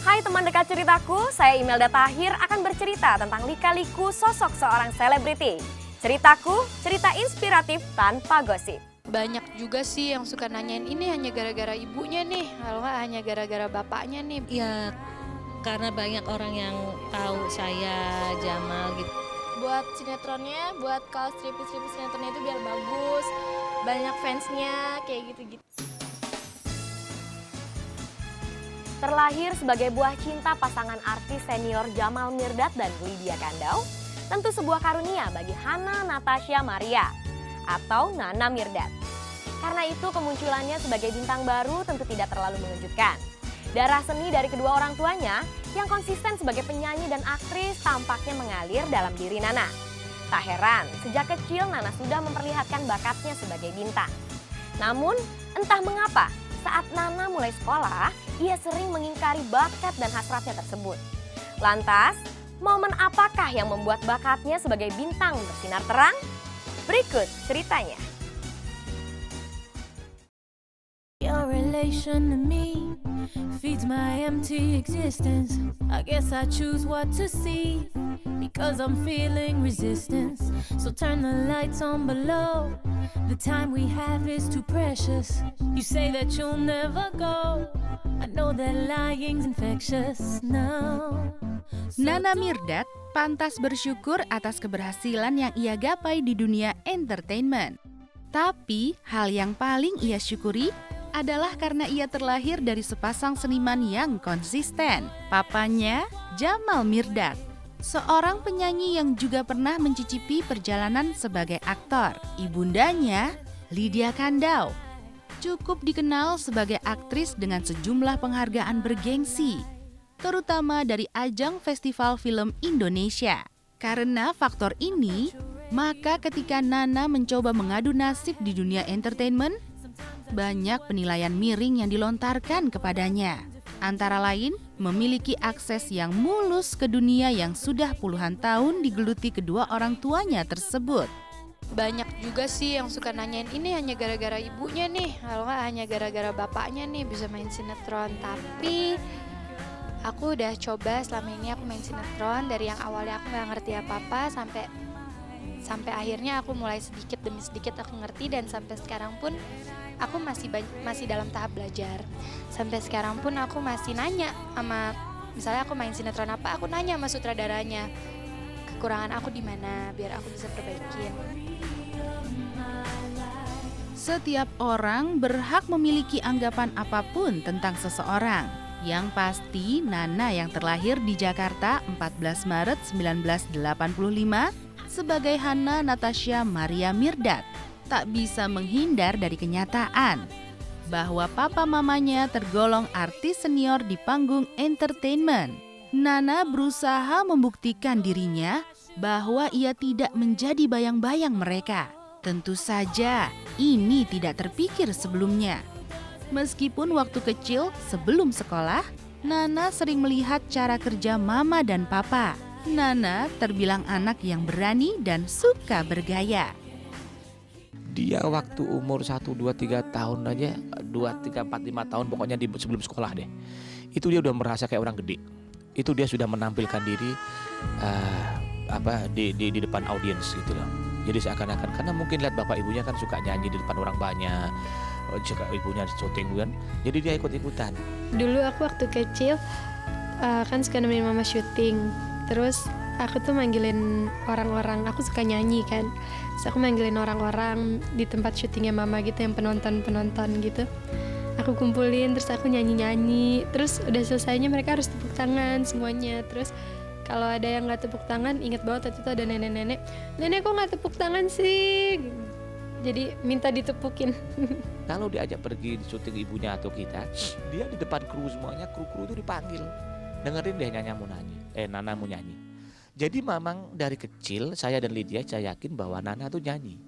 Hai teman dekat ceritaku, saya Imelda Tahir akan bercerita tentang lika-liku sosok seorang selebriti. Ceritaku, cerita inspiratif tanpa gosip. Banyak juga sih yang suka nanyain ini hanya gara-gara ibunya nih, kalau nggak hanya gara-gara bapaknya nih. Ya, karena banyak orang yang tahu saya, Jamal gitu. Buat sinetronnya, buat kalau stripis sinetronnya itu biar bagus, banyak fansnya, kayak gitu-gitu. Terlahir sebagai buah cinta pasangan artis senior Jamal Mirdad dan Lydia Kandou, tentu sebuah karunia bagi Hana Natasha Maria atau Nana Mirdad. Karena itu kemunculannya sebagai bintang baru tentu tidak terlalu mengejutkan. Darah seni dari kedua orang tuanya yang konsisten sebagai penyanyi dan aktris tampaknya mengalir dalam diri Nana. Tak heran, sejak kecil Nana sudah memperlihatkan bakatnya sebagai bintang. Namun, entah mengapa, saat Nana mulai sekolah, ia sering mengingkari bakat dan hasratnya tersebut. Lantas, momen apakah yang membuat bakatnya sebagai bintang bersinar terang? Berikut ceritanya. Your relation to me feeds my empty existence. I guess I choose what to see because I'm feeling resistance. So turn the lights on below. The time we have is too precious. You say that you'll never go. I know that lying's infectious now. Nana Mirdad pantas bersyukur atas keberhasilan yang ia gapai di dunia entertainment. Tapi hal yang paling ia syukuri adalah karena ia terlahir dari sepasang seniman yang konsisten. Papanya, Jamal Mirdad, seorang penyanyi yang juga pernah mencicipi perjalanan sebagai aktor. Ibundanya, Lydia Kandou, cukup dikenal sebagai aktris dengan sejumlah penghargaan bergengsi, terutama dari ajang Festival Film Indonesia. Karena faktor ini, maka ketika Nana mencoba mengadu nasib di dunia entertainment, banyak penilaian miring yang dilontarkan kepadanya. Antara lain, memiliki akses yang mulus ke dunia yang sudah puluhan tahun digeluti kedua orang tuanya tersebut. Banyak juga sih yang suka nanyain ini hanya gara-gara ibunya nih, kalau nggak hanya gara-gara bapaknya nih bisa main sinetron. Tapi aku udah coba selama ini aku main sinetron, dari yang awalnya aku nggak ngerti apa-apa sampai akhirnya aku mulai sedikit demi sedikit aku ngerti, dan sampai sekarang pun aku masih dalam tahap belajar. Sampai sekarang pun aku masih nanya sama, misalnya aku main sinetron apa, aku nanya sama sutradaranya kekurangan aku di mana biar aku bisa perbaikin. Setiap orang berhak memiliki anggapan apapun tentang seseorang. Yang pasti, Nana yang terlahir di Jakarta 14 Maret 1985 sebagai Hana Natasha Maria Mirdad tak bisa menghindar dari kenyataan bahwa papa mamanya tergolong artis senior di panggung entertainment. Nana berusaha membuktikan dirinya bahwa ia tidak menjadi bayang-bayang mereka. Tentu saja, ini tidak terpikir sebelumnya. Meskipun waktu kecil sebelum sekolah, Nana sering melihat cara kerja mama dan papa. Nana terbilang anak yang berani dan suka bergaya. Dia waktu umur 1, 2, 3 tahun aja, 2, 3, 4, 5 tahun pokoknya sebelum sekolah deh. Itu dia udah merasa kayak orang gede. Itu dia sudah menampilkan diri di depan audiens gitu loh. Jadi seakan-akan, karena mungkin lihat bapak ibunya kan suka nyanyi di depan orang banyak, jika ibunya syuting kan, jadi dia ikut-ikutan. Dulu aku waktu kecil kan suka nemenin mama syuting, terus aku tuh manggilin orang-orang, aku suka nyanyi kan, terus aku manggilin orang-orang di tempat syutingnya mama gitu, yang penonton-penonton gitu. Aku kumpulin, terus aku nyanyi-nyanyi, terus udah selesainya mereka harus tepuk tangan semuanya. Terus kalau ada yang nggak tepuk tangan, inget banget waktu itu ada nenek-nenek, nenek kok nggak tepuk tangan sih? Jadi minta ditepukin. Kalau diajak pergi di syuting ibunya atau kita, dia di depan kru semuanya, kru itu dipanggil, dengerin deh Nana mau nyanyi. Jadi memang dari kecil saya dan Lydia saya yakin bahwa Nana tuh nyanyi,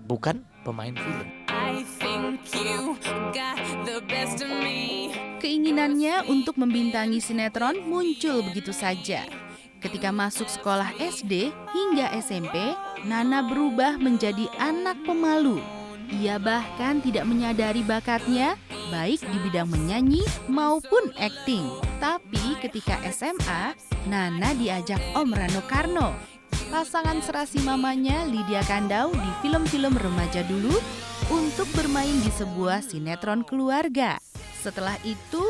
bukan pemain film. Keinginannya untuk membintangi sinetron muncul begitu saja. Ketika masuk sekolah SD hingga SMP, Nana berubah menjadi anak pemalu. Ia bahkan tidak menyadari bakatnya baik di bidang menyanyi maupun akting. Tapi ketika SMA, Nana diajak Om Rano Karno, pasangan serasi mamanya Lydia Kandau di film-film remaja dulu, untuk bermain di sebuah sinetron keluarga. Setelah itu,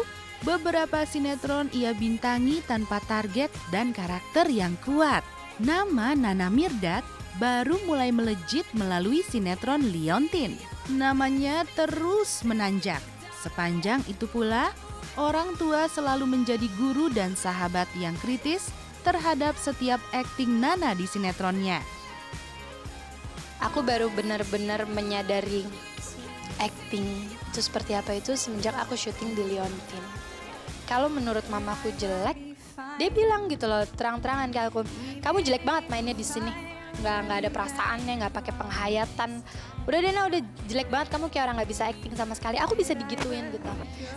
beberapa sinetron ia bintangi tanpa target dan karakter yang kuat. Nama Nana Mirdad baru mulai melejit melalui sinetron Liontin. Namanya terus menanjak. Sepanjang itu pula, orang tua selalu menjadi guru dan sahabat yang kritis terhadap setiap akting Nana di sinetronnya. Aku baru benar-benar menyadari acting itu seperti apa itu semenjak aku syuting di Liontin. Kalau menurut mamaku jelek, dia bilang gitu loh terang-terangan ke aku, kamu jelek banget mainnya di sini, nggak ada perasaannya, nggak pakai penghayatan. Udah deh, udah jelek banget kamu, kayak orang nggak bisa acting sama sekali. Aku bisa digituin gitu.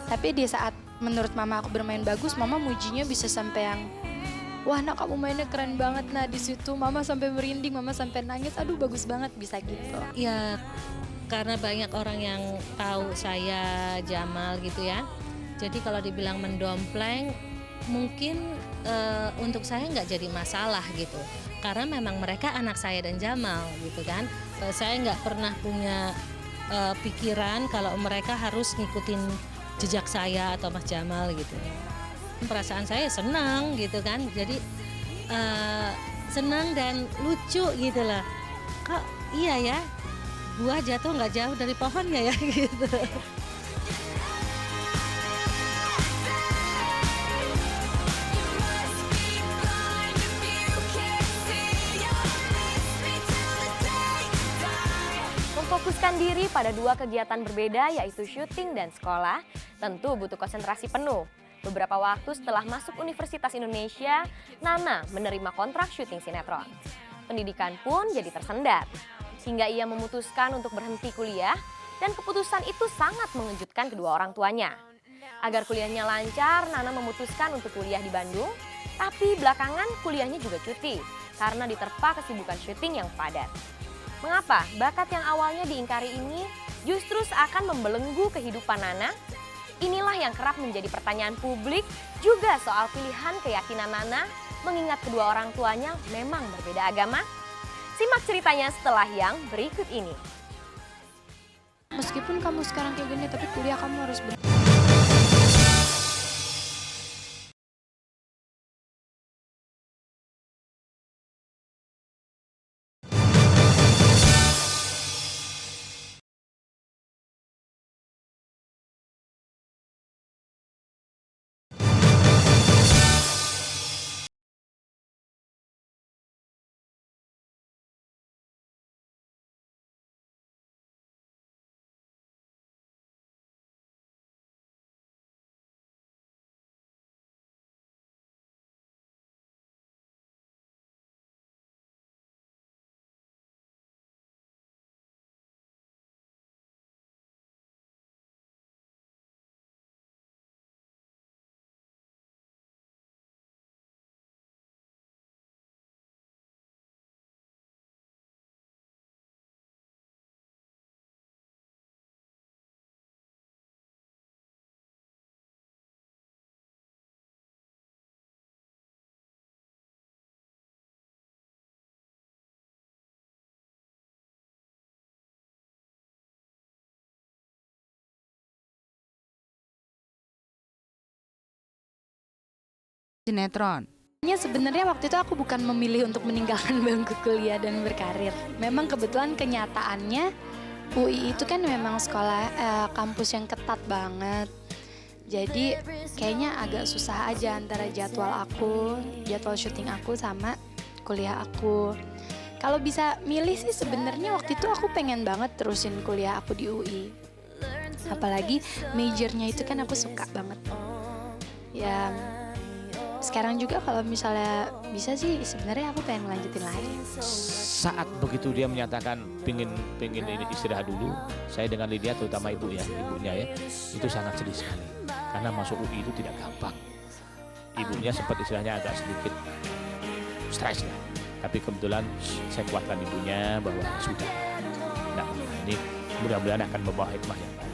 Tapi di saat menurut mama aku bermain bagus, mama mujinya bisa sampai yang, wah nak kamu mainnya keren banget nah di situ. Mama sampai merinding, mama sampai nangis. Aduh bagus banget, bisa gitu. Ya karena banyak orang yang tahu saya Jamal gitu ya. Jadi kalau dibilang mendompleng mungkin untuk saya nggak jadi masalah gitu. Karena memang mereka anak saya dan Jamal gitu kan. Saya nggak pernah punya pikiran kalau mereka harus ngikutin jejak saya atau Mas Jamal gitu. Perasaan saya senang gitu kan. Jadi senang dan lucu gitu lah. Kok iya ya, buah jatuh nggak jauh dari pohonnya ya gitu. Memfokuskan diri pada dua kegiatan berbeda yaitu syuting dan sekolah tentu butuh konsentrasi penuh. Beberapa waktu setelah masuk Universitas Indonesia, Nana menerima kontrak syuting sinetron. Pendidikan pun jadi tersendat, hingga ia memutuskan untuk berhenti kuliah dan keputusan itu sangat mengejutkan kedua orang tuanya. Agar kuliahnya lancar, Nana memutuskan untuk kuliah di Bandung, tapi belakangan kuliahnya juga cuti karena diterpa kesibukan syuting yang padat. Mengapa bakat yang awalnya diingkari ini justru seakan membelenggu kehidupan Nana? Inilah yang kerap menjadi pertanyaan publik juga soal pilihan keyakinan Nana mengingat kedua orang tuanya memang berbeda agama. Simak ceritanya setelah yang berikut ini. Meskipun kamu sekarang kayak gini, tapi kuliah kamu harus benar. Sinetron. Sebenarnya waktu itu aku bukan memilih untuk meninggalkan bangku kuliah dan berkarir. Memang kebetulan kenyataannya UI itu kan memang sekolah kampus yang ketat banget. Jadi kayaknya agak susah aja antara jadwal syuting aku sama kuliah aku. Kalau bisa milih sih sebenarnya waktu itu aku pengen banget terusin kuliah aku di UI. Apalagi majornya itu kan aku suka banget. Ya sekarang juga kalau misalnya bisa sih sebenarnya aku pengen lanjutin lagi. Saat begitu dia menyatakan pingin ini istirahat dulu, saya dengan Lydia terutama ibunya ya, itu sangat sedih sekali. Karena masuk UI itu tidak gampang. Ibunya sempat istilahnya agak sedikit stres lah. Tapi kebetulan saya kuatkan ibunya bahwa sudah. Nah ini mudah-mudahan akan membawa hikmah yang baik.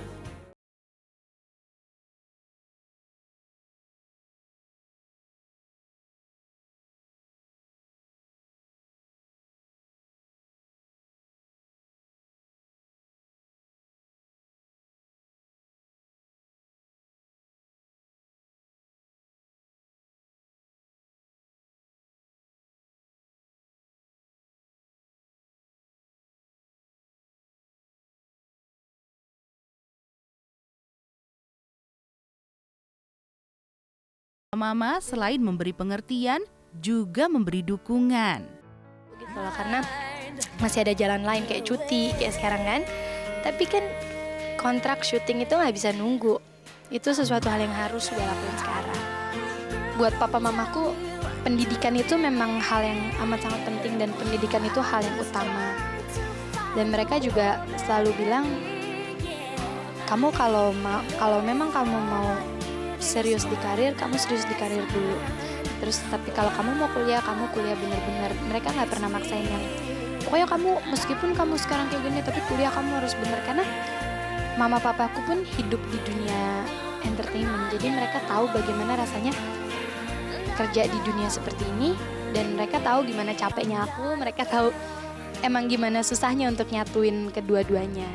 Mama selain memberi pengertian, juga memberi dukungan. Gitu loh, karena masih ada jalan lain kayak cuti kayak sekarang kan. Tapi kan kontrak syuting itu nggak bisa nunggu. Itu sesuatu hal yang harus gue lakuin sekarang. Buat papa mamaku, pendidikan itu memang hal yang amat sangat penting dan pendidikan itu hal yang utama. Dan mereka juga selalu bilang, kamu kalau memang kamu mau serius di karir, kamu serius di karir dulu. Terus tapi kalau kamu mau kuliah, kamu kuliah bener-bener. Mereka nggak pernah maksain yang pokoknya kamu meskipun kamu sekarang kayak gini tapi kuliah kamu harus bener, karena mama papaku pun hidup di dunia entertainment. Jadi mereka tahu bagaimana rasanya kerja di dunia seperti ini, dan mereka tahu gimana capeknya aku, mereka tahu emang gimana susahnya untuk nyatuin kedua-duanya.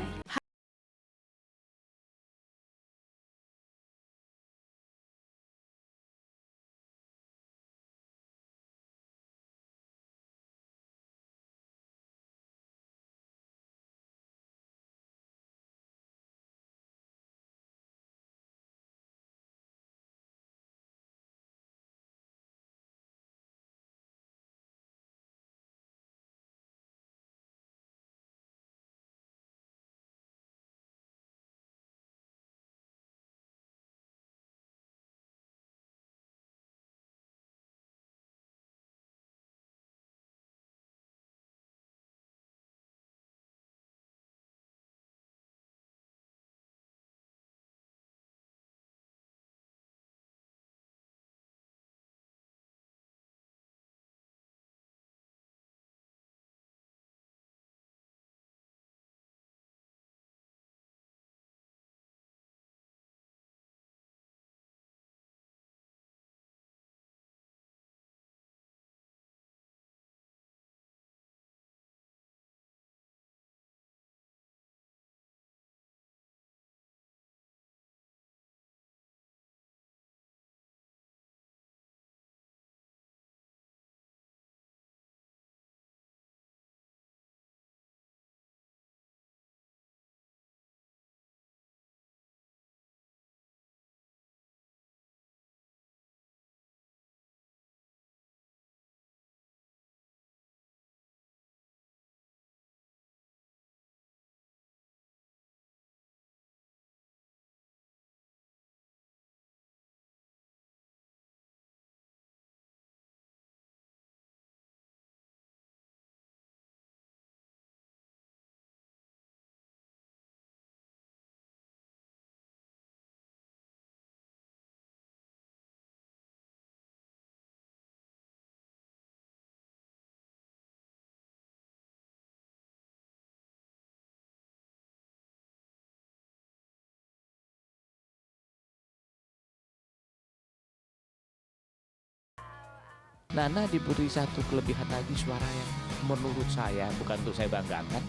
Nana diberi satu kelebihan lagi, suara yang menurut saya, bukan untuk saya banggakan,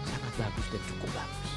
sangat bagus dan cukup bagus.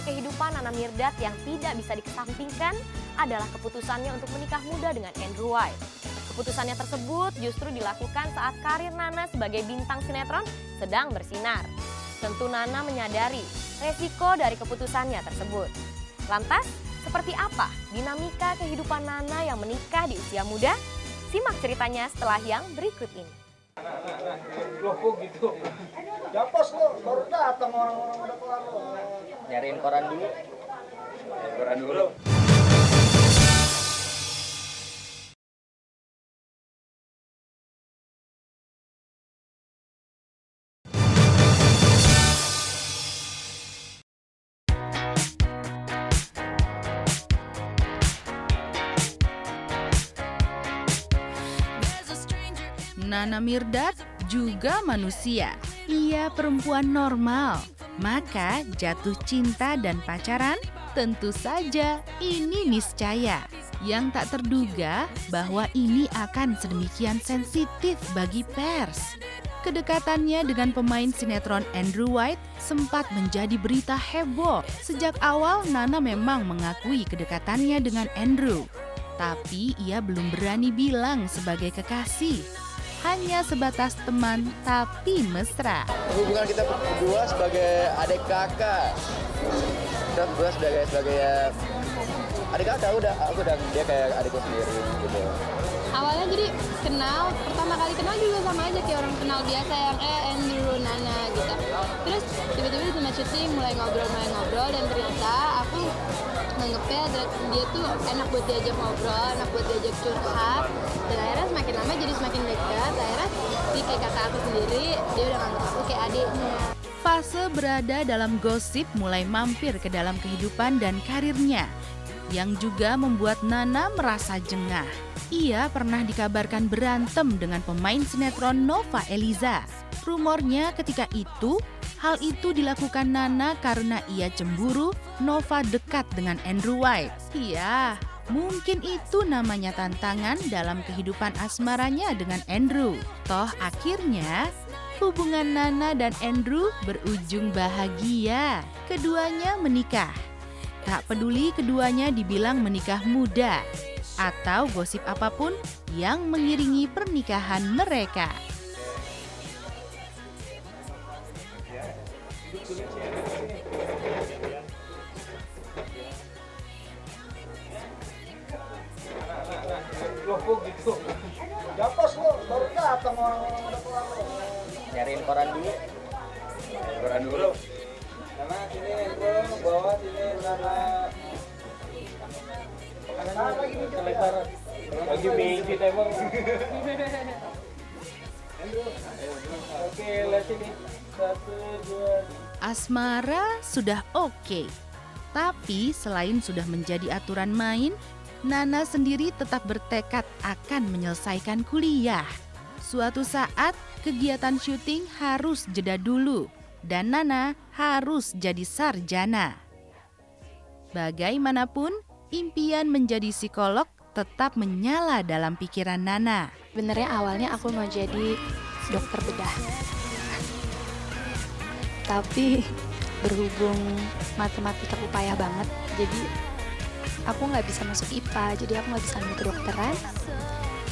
kehidupan Nana Mirdad yang tidak bisa dikesampingkan adalah keputusannya untuk menikah muda dengan Andrew White. Keputusannya tersebut justru dilakukan saat karir Nana sebagai bintang sinetron sedang bersinar. Tentu Nana menyadari resiko dari keputusannya tersebut. Lantas, seperti apa dinamika kehidupan Nana yang menikah di usia muda? Simak ceritanya setelah yang berikut ini. Loh kok gitu? Japos lo, baru datang orang-orang udah kelar lo. Nyariin koran dulu. Koran dulu. Nana Mirdad juga manusia. Ia perempuan normal. Maka jatuh cinta dan pacaran tentu saja ini niscaya. Yang tak terduga bahwa ini akan sedemikian sensitif bagi pers. Kedekatannya dengan pemain sinetron Andrew White sempat menjadi berita heboh. Sejak awal Nana memang mengakui kedekatannya dengan Andrew. Tapi ia belum berani bilang sebagai kekasih. Hanya sebatas teman tapi mesra. Hubungan kita berdua sebagai adik kakak. Kita berdua sebagai ya, adik kakak aku udah dia kayak adikku sendiri gitu. Awalnya jadi pertama kali kenal juga sama aja kayak orang kenal biasa yang Andrew, Nana gitu. Terus tiba-tiba di tempat syuting mulai ngobrol dan ternyata aku nganggepnya dia tuh enak buat diajak ngobrol, enak buat diajak curhat. Dan akhirnya semakin lama jadi semakin dekat. Akhirnya dia kayak kakak aku sendiri, dia udah nganggep aku kayak adiknya. Fase berada dalam gosip mulai mampir ke dalam kehidupan dan karirnya, yang juga membuat Nana merasa jengah. Ia pernah dikabarkan berantem dengan pemain sinetron Nova Eliza. Rumornya ketika itu, hal itu dilakukan Nana karena ia cemburu Nova dekat dengan Andrew White. Iya, mungkin itu namanya tantangan dalam kehidupan asmaranya dengan Andrew. Toh akhirnya hubungan Nana dan Andrew berujung bahagia. Keduanya menikah. Tak peduli keduanya dibilang menikah muda atau gosip apapun yang mengiringi pernikahan mereka. Loh kok gitu? Japos lo, baru datang orang-orang udah kelar lo. Nyariin koran dulu. Koran dulu. Karena sini bro, bawah sini Nana. Lagi mijit emang. Oke, lihat sini. 1, 2. Asmara sudah oke. Tapi selain sudah menjadi aturan main, Nana sendiri tetap bertekad akan menyelesaikan kuliah. Suatu saat kegiatan syuting harus jeda dulu dan Nana harus jadi sarjana. Bagaimanapun, impian menjadi psikolog tetap menyala dalam pikiran Nana. Sebenarnya awalnya aku mau jadi dokter bedah. Tapi berhubung matematika aku payah banget, jadi aku nggak bisa masuk IPA, jadi aku nggak bisa ambil kedokteran.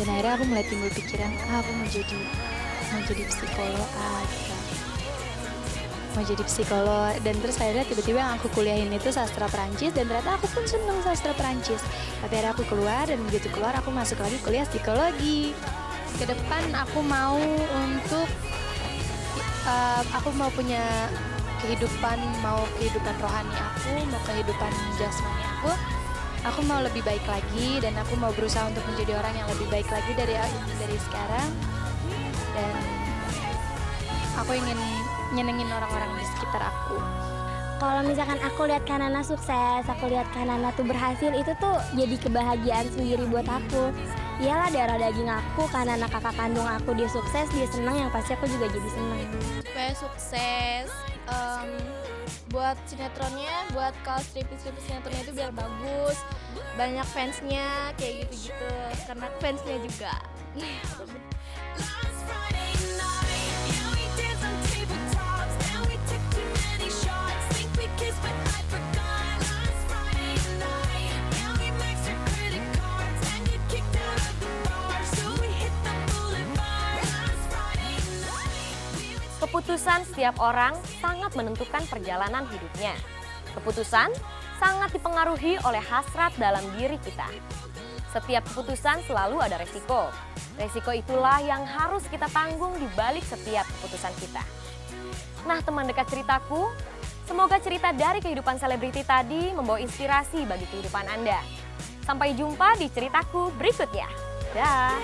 Dan akhirnya aku mulai timbul pikiran, aku mau jadi psikolog aja. Mau jadi psikolog, dan terus akhirnya tiba-tiba yang aku kuliahin itu sastra Perancis, dan ternyata aku pun seneng sastra Perancis. Tapi akhirnya aku keluar, dan begitu keluar aku masuk lagi kuliah psikologi. Kedepan aku mau punya kehidupan rohani aku, mau kehidupan jasmani aku. Aku mau lebih baik lagi dan aku mau berusaha untuk menjadi orang yang lebih baik lagi dari sekarang. Dan aku ingin nyenengin orang-orang di sekitar aku. Kalau misalkan aku lihat Kanana sukses, aku lihat Kanana tuh berhasil, itu tuh jadi kebahagiaan sendiri buat aku. Iyalah darah daging aku, Kanana kakak kandung aku, dia sukses, dia senang, yang pasti aku juga jadi senang. Supaya sukses, buat sinetronnya, buat kalau striptease sinetronnya itu biar bagus, banyak fansnya kayak gitu-gitu, karena fansnya juga. But I forgot Keputusan setiap orang sangat menentukan perjalanan hidupnya. Keputusan sangat dipengaruhi oleh hasrat dalam diri kita. Setiap keputusan selalu ada resiko. Resiko itulah yang harus kita tanggung di balik setiap keputusan kita. Nah, teman dekat ceritaku, semoga cerita dari kehidupan selebriti tadi membawa inspirasi bagi kehidupan Anda. Sampai jumpa di ceritaku berikutnya. Dah.